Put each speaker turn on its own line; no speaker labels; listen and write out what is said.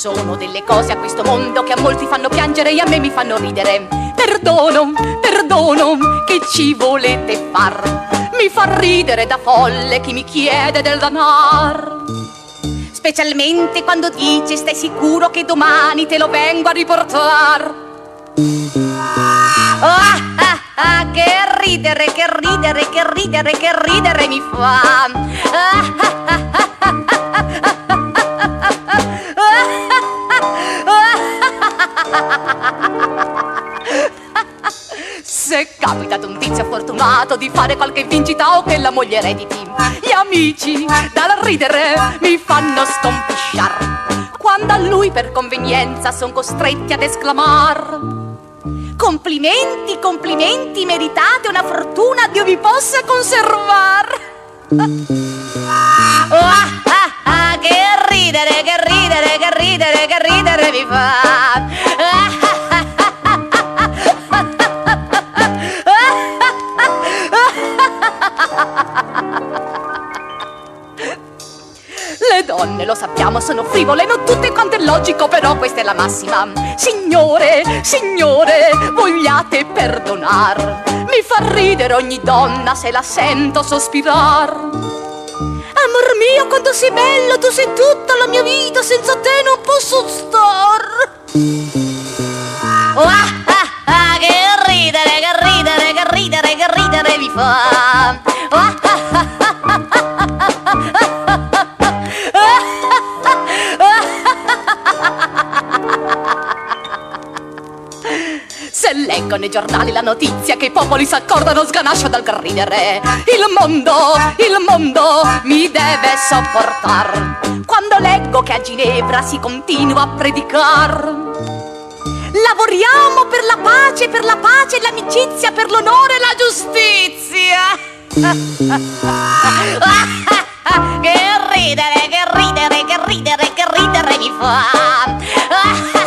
sono delle cose a questo mondo che a molti fanno piangere e a me mi fanno ridere. Perdono, perdono, che ci volete far? Mi fa ridere da folle chi mi chiede del danar. Specialmente quando dice stai sicuro che domani te lo vengo a riportar. Che ridere, che ridere, che ridere, che ridere mi fa. Se capita ad un tizio fortunato di fare qualche vincita o che la moglie erediti, gli amici dal ridere mi fanno scompisciar, quando a lui per convenienza son costretti ad esclamar: complimenti, complimenti, meritate una fortuna, Dio vi possa conservar. Che ridere, che ridere, che ridere, che ridere mi fa. Le donne, lo sappiamo, sono frivole, non tutte quante, è logico, però questa è la massima. Signore, signore, vogliate perdonar, mi fa ridere ogni donna se la sento sospirar. Amor mio, quanto sei bello, tu sei tutta la mia vita, senza te non posso star. Che ridere, che ridere, che ridere, che ridere mi fa. Se leggo nei giornali la notizia che i popoli s'accordano, sganascio dal ridere. Il mondo mi deve sopportar quando leggo che a Ginevra si continua a predicar. Lavoriamo per la pace, l'amicizia, per l'onore e la giustizia. Che ridere, che ridere, che ridere, che ridere mi fa.